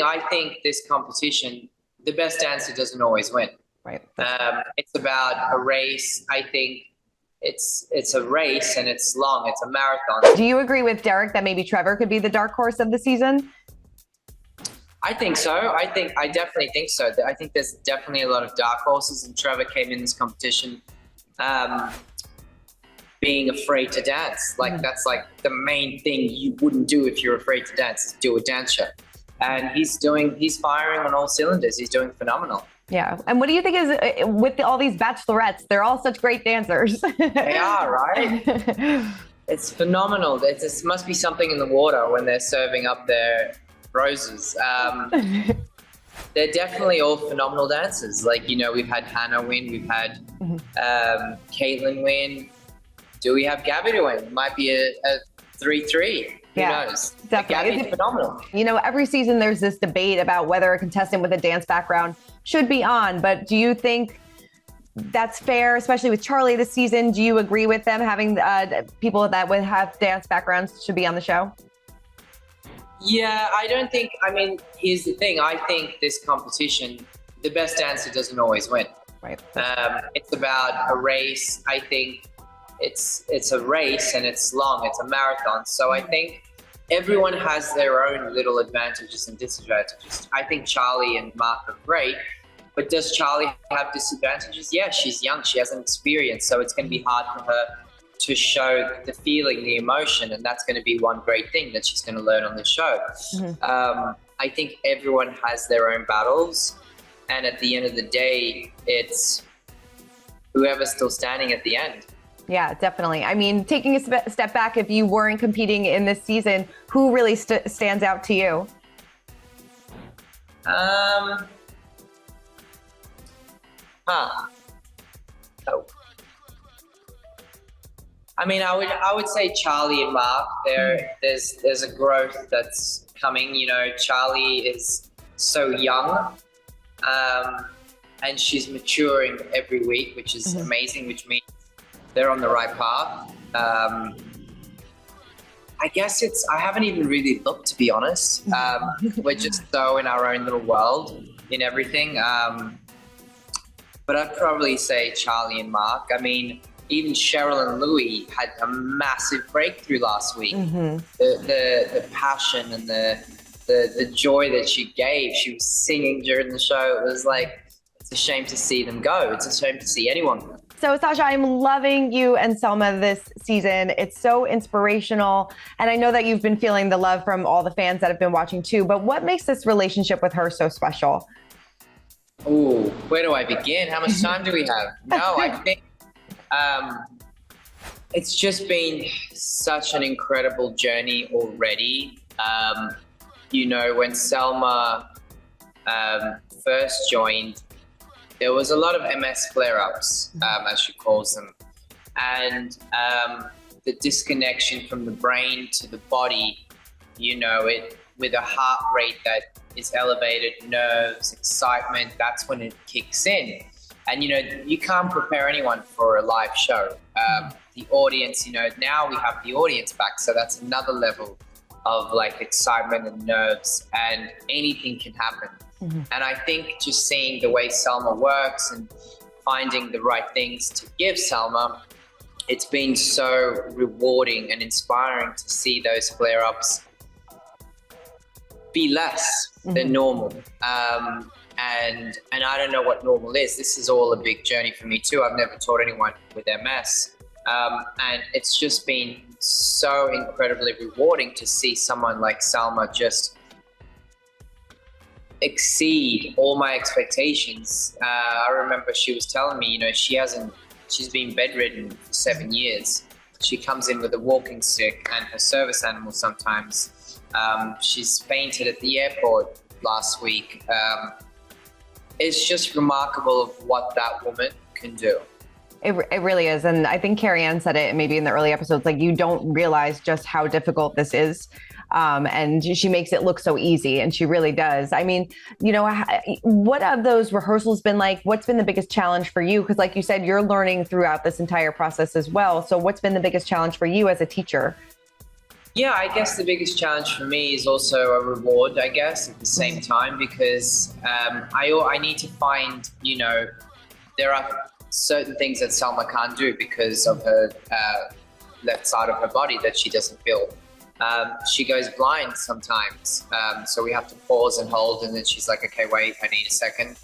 I think this competition, the best dancer doesn't always win. Right. It's about a race. I think it's a race and it's long. It's a marathon. Do you agree with Derick that maybe Trevor could be the dark horse of the season? I think so. I definitely think so. I think there's definitely a lot of dark horses, and Trevor came in this competition being afraid to dance. Like that's like the main thing you wouldn't do if you're afraid to dance, is do a dance show. And he's firing on all cylinders. He's doing phenomenal. Yeah. And what do you think is with all these bachelorettes? They're all such great dancers. They are, right? It's phenomenal. There must be something in the water when they're serving up their roses. They're definitely all phenomenal dancers. Like, you know, we've had Hannah win. We've had Caitlin win. Do we have Gabby to win? Might be a 3-3. Who knows? Definitely. Gabby's phenomenal. You know, every season there's this debate about whether a contestant with a dance background should be on. But do you think that's fair, especially with Charli this season? Do you agree with them having people that would have dance backgrounds should be on the show? Yeah, I mean, here's the thing. I think this competition, the best dancer doesn't always win. Right. It's about a race. I think it's a race and it's long. It's a marathon. So I think everyone has their own little advantages and disadvantages. I think Charli and Mark are great, but does Charli have disadvantages? Yeah, she's young. She hasn't experienced, so it's going to be hard for her to show the feeling, the emotion, and that's going to be one great thing that she's going to learn on the show. I think everyone has their own battles, and at the end of the day, it's whoever's still standing at the end. Yeah, definitely. I mean, taking a step back, if you weren't competing in this season, who really stands out to you? Oh. I mean, I would say Charli and Mark. There's a growth that's coming. You know, Charli is so young, and she's maturing every week, which is amazing. Which means they're on the right path. I guess I haven't even really looked, to be honest. We're just so in our own little world in everything. But I'd probably say Charli and Mark. I mean, even Cheryl and Louis had a massive breakthrough last week. The passion and the joy that she gave. She was singing during the show. It was like, it's a shame to see them go. It's a shame to see anyone go. So, Sasha, I'm loving you and Selma this season. It's so inspirational. And I know that you've been feeling the love from all the fans that have been watching too. But what makes this relationship with her so special? Oh, where do I begin? How much time do we have? No, I think it's just been such an incredible journey already. You know, when Selma first joined, there was a lot of MS flare-ups, as she calls them. And the disconnection from the brain to the body, you know, with a heart rate that is elevated, nerves, excitement, that's when it kicks in. And, you know, you can't prepare anyone for a live show. The audience, you know, now we have the audience back. So that's another level of like excitement and nerves, and anything can happen. And I think just seeing the way Selma works and finding the right things to give Selma, it's been so rewarding and inspiring to see those flare-ups be less than normal. And I don't know what normal is. This is all a big journey for me too. I've never taught anyone with MS. And it's just been so incredibly rewarding to see someone like Selma just exceed all my expectations. I remember she was telling me, you know, she's been bedridden for 7 years. She comes in with a walking stick and her service animal sometimes. She's fainted at the airport last week. It's just remarkable of what that woman can do. It really is. And I think Carrie Ann said it maybe in the early episodes, like, you don't realize just how difficult this is. And she makes it look so easy, and she really does. I mean, you know, what have those rehearsals been like? What's been the biggest challenge for you? Because like you said, you're learning throughout this entire process as well. So what's been the biggest challenge for you as a teacher? Yeah, I guess the biggest challenge for me is also a reward, I guess, at the same time, because I need to find, you know, there are certain things that Selma can't do because of her left side of her body that she doesn't feel. She goes blind sometimes, so we have to pause and hold, and then she's like, okay, wait, I need a second.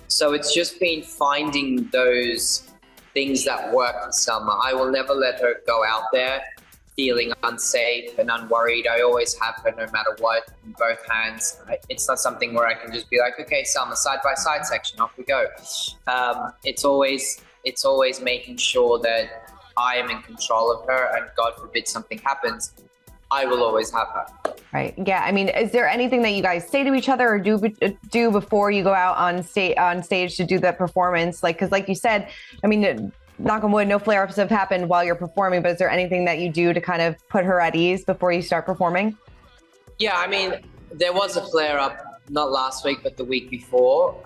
So it's just been finding those things that work for Selma. I will never let her go out there feeling unsafe and unworried. I always have her no matter what, in both hands. It's not something where I can just be like, okay, Selma, side by side section, off we go. It's always making sure that I am in control of her, and God forbid something happens, I will always have her. Right. Yeah. I mean, is there anything that you guys say to each other or do before you go out on stage to do that performance? Like, because like you said, I mean, knock on wood, no flare-ups have happened while you're performing, but is there anything that you do to kind of put her at ease before you start performing? Yeah, I mean, there was a flare-up, not last week, but the week before,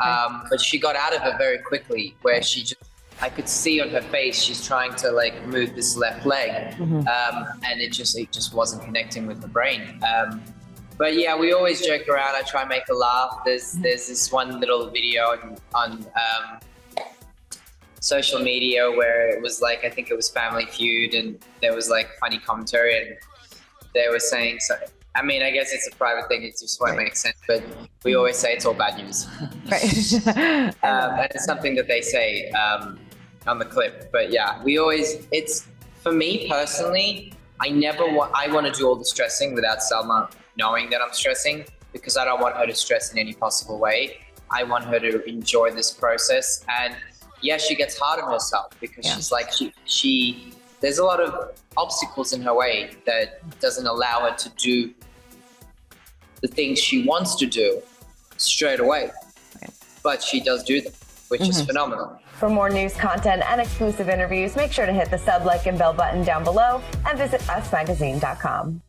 but she got out of it very quickly, where she just, I could see on her face, she's trying to like move this left leg, and it just wasn't connecting with the brain. But yeah, we always joke around. I try and make her laugh. There's this one little video on social media where it was like, I think it was Family Feud, and there was like funny commentary, and they were saying, so I mean, I guess it's a private thing, it just won't make sense, but we always say it's all bad news. Right. And it's something that they say on the clip. But yeah, it's, for me personally, I want to do all the stressing without Selma knowing that I'm stressing, because I don't want her to stress in any possible way. I want her to enjoy this process. And yeah, she gets hard on herself because she's like, there's a lot of obstacles in her way that doesn't allow her to do the things she wants to do straight away. But she does do them, which is phenomenal. For more news, content, and exclusive interviews, make sure to hit the sub, like, and bell button down below and visit usmagazine.com.